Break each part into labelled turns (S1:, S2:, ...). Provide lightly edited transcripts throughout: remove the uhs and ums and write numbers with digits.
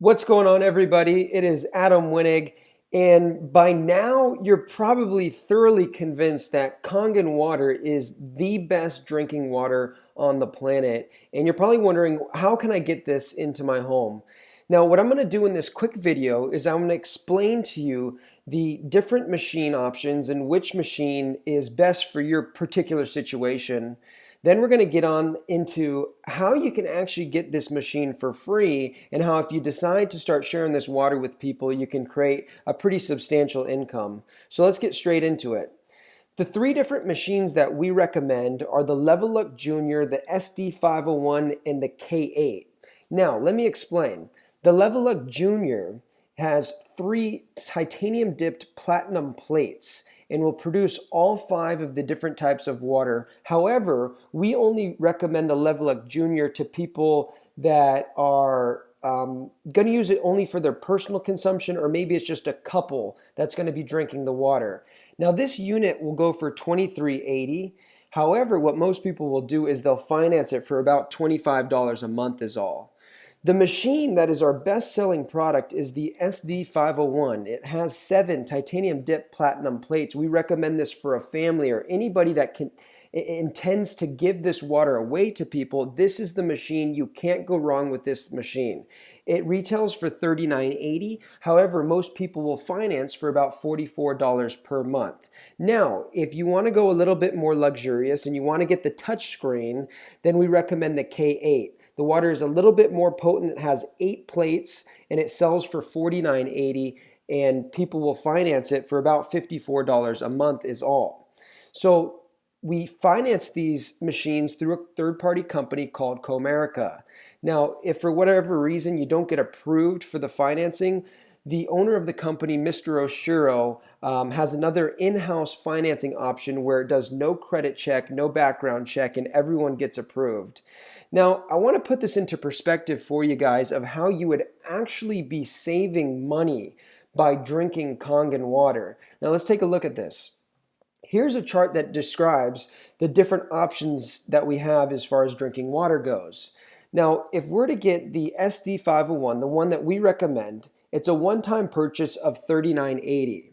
S1: What's going on, everybody? It is Adam Winnig, and by now you're probably thoroughly convinced that Kangen water is the best drinking water on the planet. And you're probably wondering, how can I get this into my home? Now, what I'm going to do in this quick video is I'm going to explain to you the different machine options and which machine is best for your particular situation. Then we're going to get on into how you can actually get this machine for free and how if you decide to start sharing this water with people, you can create a pretty substantial income. So let's get straight into it. The three different machines that we recommend are the Level Up Junior, the SD501, and the K8. Now, let me explain. The Level Up Junior has three titanium dipped platinum plates and will produce all five of the different types of water. However, we only recommend the Level Up Junior to people that are going to use it only for their personal consumption, or maybe it's just a couple that's going to be drinking the water. Now, this unit will go for $23.80. However, what most people will do is they'll finance it for about $25 a month is all. The machine that is our best-selling product is the SD501. It has 7 titanium dip platinum plates. We recommend this for a family or anybody that intends to give this water away to people. This is the machine. You can't go wrong with this machine. It retails for $39.80. However, most people will finance for about $44 per month. Now, if you want to go a little bit more luxurious and you want to get the touch screen, then we recommend the K8. The water is a little bit more potent. It has 8 plates and it sells for $49.80, and people will finance it for about $54 a month is all. So we finance these machines through a third-party company called Comerica. Now, if for whatever reason you don't get approved for the financing, the owner of the company, Mr. Oshiro, has another in-house financing option where it does no credit check, no background check, and everyone gets approved. Now, I want to put this into perspective for you guys of how you would actually be saving money by drinking Kangen water. Now, let's take a look at this. Here's a chart that describes the different options that we have as far as drinking water goes. Now, if we're to get the SD501, the one that we recommend, it's a one-time purchase of $39.80.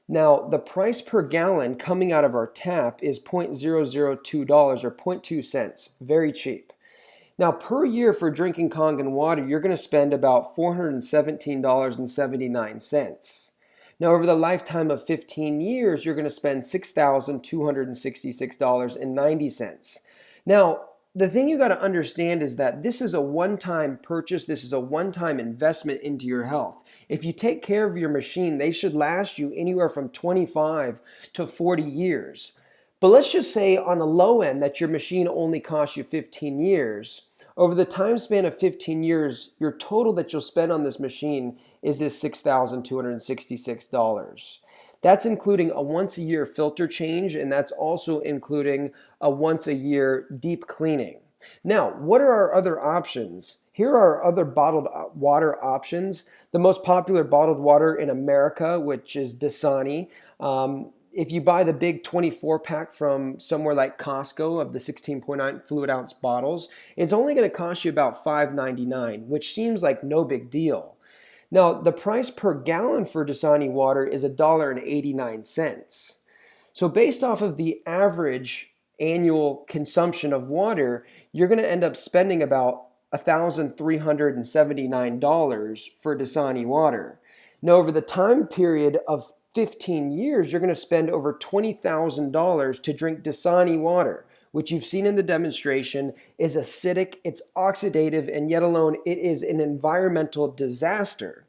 S1: Now, the price per gallon coming out of our tap is $0.002 or 0.2 cents, very cheap. Now, per year for drinking Kangen water, you're going to spend about $417.79. Now, over the lifetime of 15 years, you're going to spend $6,266.90. Now, the thing you got to understand is that this is a one-time purchase. This is a one-time investment into your health. If you take care of your machine, they should last you anywhere from 25 to 40 years. But let's just say on a low end that your machine only costs you 15 years. Over the time span of 15 years, your total that you'll spend on this machine is this $6,266. That's including a once-a-year filter change, and that's also including a once-a-year deep cleaning. Now, what are our other options? Here are our other bottled water options. The most popular bottled water in America, which is Dasani. If you buy the big 24 pack from somewhere like Costco of the 16.9 fluid ounce bottles, it's only going to cost you about $5.99, which seems like no big deal. Now, the price per gallon for Dasani water is $1.89. So based off of the average annual consumption of water, you're going to end up spending about $1,379 for Dasani water. Now, over the time period of 15 years, you're going to spend over $20,000 to drink Dasani water, which you've seen in the demonstration is acidic, it's oxidative, and yet alone it is an environmental disaster.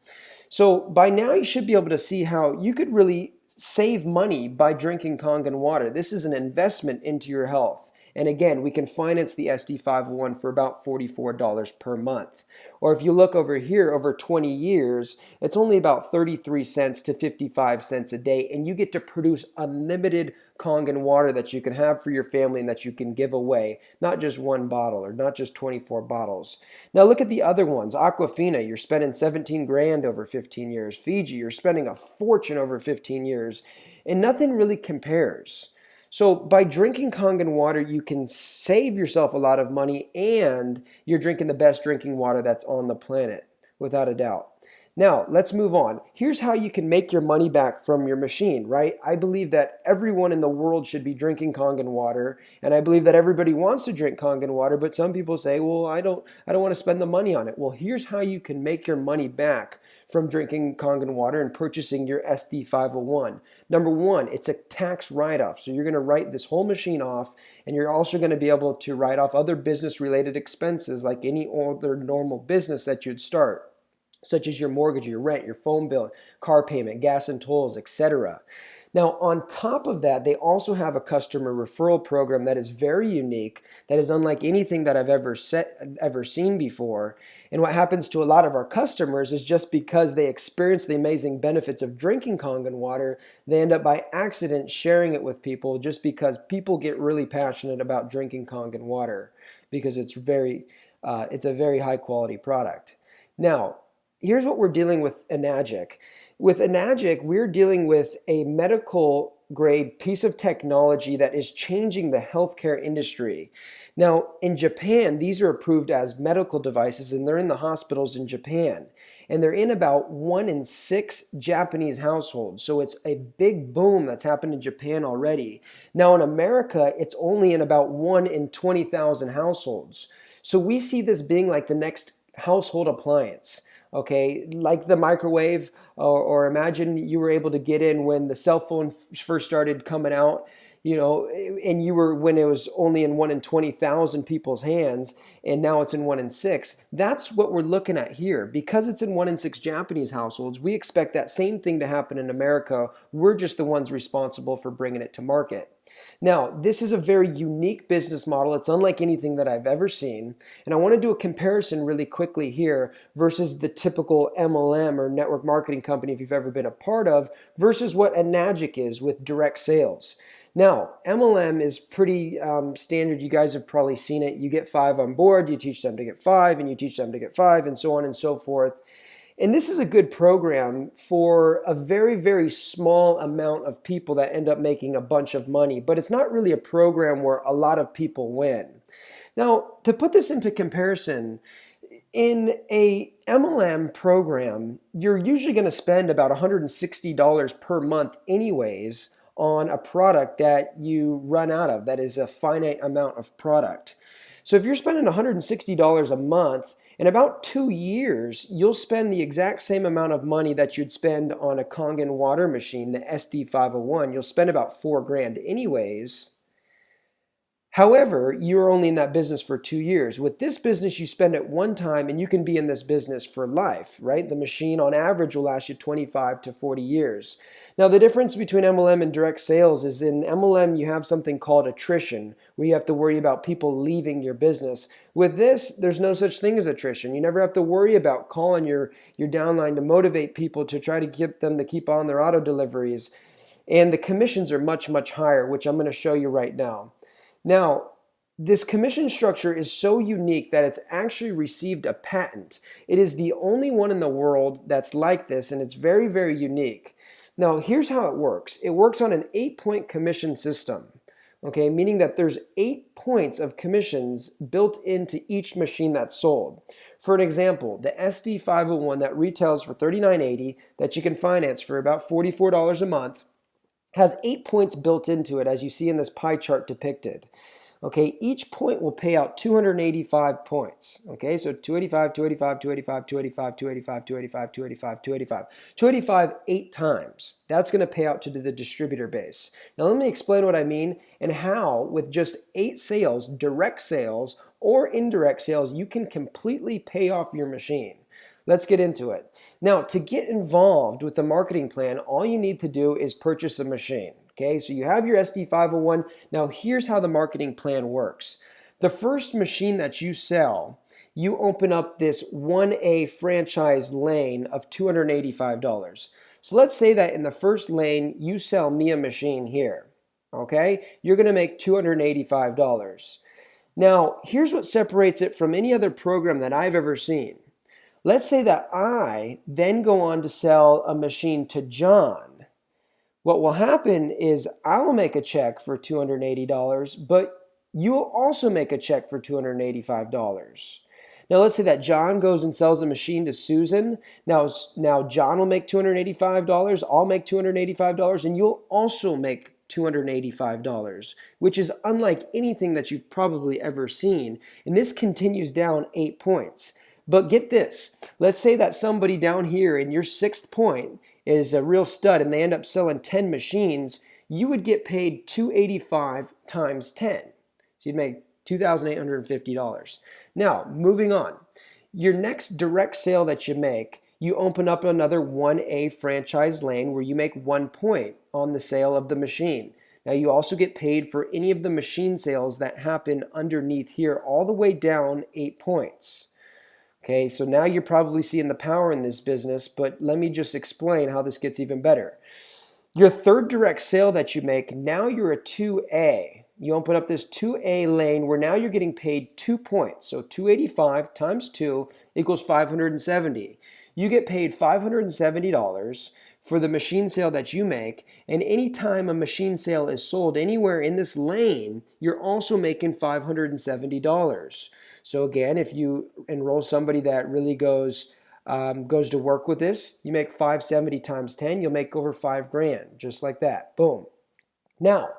S1: So by now you should be able to see how you could really save money by drinking Kangen water. This is an investment into your health. And again, we can finance the SD501 for about $44 per month. Or if you look over here, over 20 years, it's only about 33 cents to 55 cents a day, and you get to produce unlimited Kangen water that you can have for your family and that you can give away, not just one bottle or not just 24 bottles. Now look at the other ones. Aquafina, you're spending 17 grand over 15 years. Fiji, you're spending a fortune over 15 years, and nothing really compares. So by drinking Kangen water, you can save yourself a lot of money and you're drinking the best drinking water that's on the planet. without a doubt. Now, let's move on. Here's how you can make your money back from your machine, right? I believe that everyone in the world should be drinking Kangen water, and I believe that everybody wants to drink Kangen water, but some people say, "Well, I don't want to spend the money on it." Well, here's how you can make your money back from drinking Kangen water and purchasing your SD501. Number one, it's a tax write-off. So you're going to write this whole machine off, and you're also going to be able to write off other business-related expenses like any other normal business that you'd start, such as your mortgage, your rent, your phone bill, car payment, gas and tolls, etc. Now, on top of that, they also have a customer referral program that is very unique, that is unlike anything that I've ever seen before. And what happens to a lot of our customers is just because they experience the amazing benefits of drinking Kangen water, they end up by accident sharing it with people just because people get really passionate about drinking Kangen water because it's a very high quality product. Now, here's what we're dealing with Enagic. With Enagic, we're dealing with a medical grade piece of technology that is changing the healthcare industry. Now, in Japan, these are approved as medical devices, and they're in the hospitals in Japan. And they're in about 1 in 6 Japanese households. So it's a big boom that's happened in Japan already. Now in America, it's only in about 1 in 20,000 households. So we see this being like the next household appliance. Okay, like the microwave, or imagine you were able to get in when the cell phone first started coming out, and when it was only in 1 in 20,000 people's hands, and now it's in 1 in 6. That's what we're looking at here. Because it's in 1 in 6 Japanese households, we expect that same thing to happen in America. We're just the ones responsible for bringing it to market. Now, this is a very unique business model. It's unlike anything that I've ever seen. And I want to do a comparison really quickly here versus the typical MLM or network marketing company, if you've ever been a part of, versus what Enagic is with direct sales. Now, MLM is pretty standard. You guys have probably seen it. You get 5 on board, you teach them to get 5, and you teach them to get 5, and so on and so forth. And this is a good program for a very, very small amount of people that end up making a bunch of money, but it's not really a program where a lot of people win. Now, to put this into comparison, in a MLM program, you're usually going to spend about $160 per month anyways on a product that you run out of, that is a finite amount of product. So if you're spending $160 a month, in about 2 years, you'll spend the exact same amount of money that you'd spend on a Kangen water machine, the SD501. You'll spend about $4,000 anyways. However, you're only in that business for 2 years. With this business, you spend it one time and you can be in this business for life, right? The machine on average will last you 25 to 40 years. Now, the difference between MLM and direct sales is in MLM, you have something called attrition, where you have to worry about people leaving your business. With this, there's no such thing as attrition. You never have to worry about calling your downline to motivate people to try to get them to keep on their auto deliveries. And the commissions are much, much higher, which I'm going to show you right now. Now, this commission structure is so unique that it's actually received a patent. It is the only one in the world that's like this, and it's very, very unique. Now, here's how it works. It works on an 8-point commission system, okay, meaning that there's 8 points of commissions built into each machine that's sold. For an example, the SD501 that retails for $39.80 that you can finance for about $44 a month has 8 points built into it, as you see in this pie chart depicted. Okay, each point will pay out 285 points. Okay, so 285, 285, 285, 285, 285, 285, 285, 285. 285 8 times. That's going to pay out to the distributor base. Now let me explain what I mean and how with just 8 sales, direct sales or indirect sales, you can completely pay off your machine. Let's get into it. Now, to get involved with the marketing plan, all you need to do is purchase a machine. Okay, so you have your SD501. Now, here's how the marketing plan works. The first machine that you sell, you open up this 1A franchise lane of $285. So let's say that in the first lane, you sell me a machine here. Okay, you're going to make $285. Now, here's what separates it from any other program that I've ever seen. Let's say that I then go on to sell a machine to John. What will happen is I'll make a check for $280, but you'll also make a check for $285. Now let's say that John goes and sells a machine to Susan. Now John will make $285, I'll make $285, and you'll also make $285, which is unlike anything that you've probably ever seen. And this continues down 8 points. But get this, let's say that somebody down here in your 6th point is a real stud and they end up selling 10 machines. You would get paid $285 times 10. So you'd make $2,850. Now, moving on. Your next direct sale that you make, you open up another 1A franchise lane where you make 1 point on the sale of the machine. Now, you also get paid for any of the machine sales that happen underneath here all the way down 8 points. Okay, so now you're probably seeing the power in this business, but let me just explain how this gets even better. Your third direct sale that you make, now you're a 2A. You open up this 2A lane where now you're getting paid 2 points. So 285 times 2 equals 570. You get paid $570 for the machine sale that you make, and anytime a machine sale is sold anywhere in this lane, you're also making $570. So again, if you enroll somebody that really goes to work with this, you make 570 times 10, you'll make over $5,000, just like that. Boom. Now,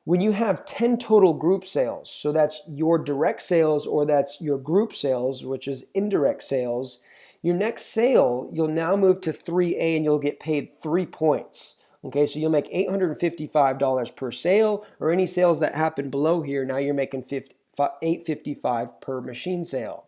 S1: when you have 10 total group sales, so that's your direct sales or that's your group sales, which is indirect sales, your next sale, you'll now move to 3A and you'll get paid 3 points. Okay, so you'll make $855 per sale, or any sales that happen below here, now you're making $855 per machine sale.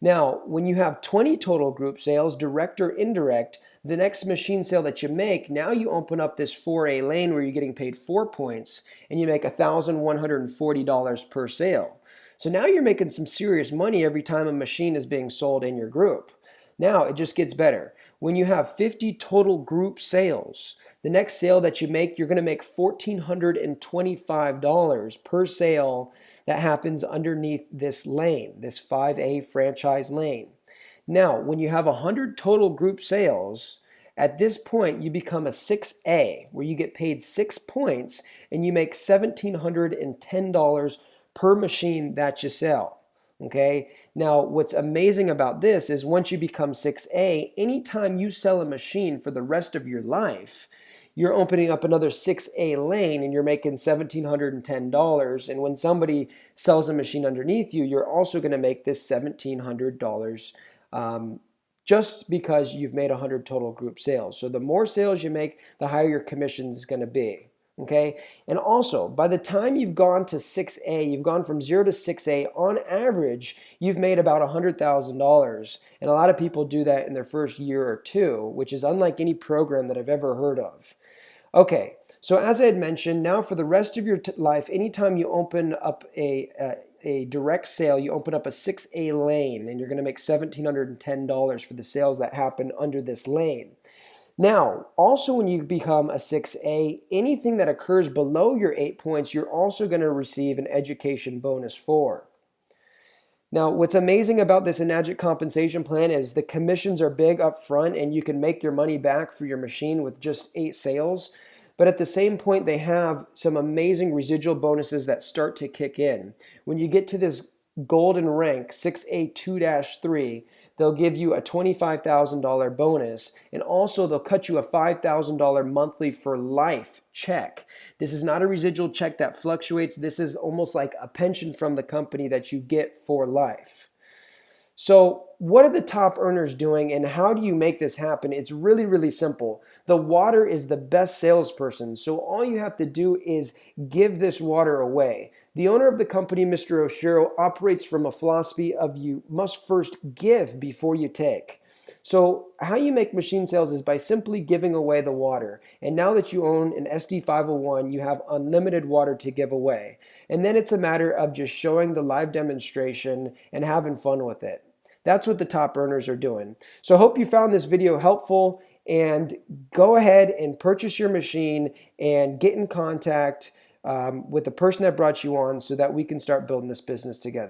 S1: Now, when you have 20 total group sales, direct or indirect, the next machine sale that you make, now you open up this 4A lane where you're getting paid 4 points and you make $1,140 per sale. So now you're making some serious money every time a machine is being sold in your group. Now it just gets better. When you have 50 total group sales, the next sale that you make, you're going to make $1,425 per sale that happens underneath this lane, this 5A franchise lane. Now, when you have 100 total group sales, at this point you become a 6A, where you get paid 6 points and you make $1,710 per machine that you sell. Okay, now what's amazing about this is once you become 6A, anytime you sell a machine for the rest of your life, you're opening up another 6A lane and you're making $1,710. And when somebody sells a machine underneath you, you're also going to make this $1,700 just because you've made 100 total group sales. So the more sales you make, the higher your commission is going to be. Okay, and also by the time you've gone to 6A, you've gone from 0 to 6A, on average, you've made about $100,000. And a lot of people do that in their first year or two, which is unlike any program that I've ever heard of. Okay, so as I had mentioned, now for the rest of your life, anytime you open up a direct sale, you open up a 6A lane and you're going to make $1,710 for the sales that happen under this lane. Now, also when you become a 6A, anything that occurs below your 8 points, you're also going to receive an education bonus for. Now, what's amazing about this Ionized compensation plan is the commissions are big up front and you can make your money back for your machine with just 8 sales. But at the same point, they have some amazing residual bonuses that start to kick in. When you get to this golden rank, 6A2-3, they'll give you a $25,000 bonus, and also they'll cut you a $5,000 monthly for life check. This is not a residual check that fluctuates. This is almost like a pension from the company that you get for life. So what are the top earners doing and how do you make this happen? It's really, really simple. The water is the best salesperson. So all you have to do is give this water away. The owner of the company, Mr. Oshiro, operates from a philosophy of you must first give before you take. So how you make machine sales is by simply giving away the water. And now that you own an SD501, you have unlimited water to give away. And then it's a matter of just showing the live demonstration and having fun with it. That's what the top earners are doing. So I hope you found this video helpful, and go ahead and purchase your machine and get in contact with the person that brought you on so that we can start building this business together.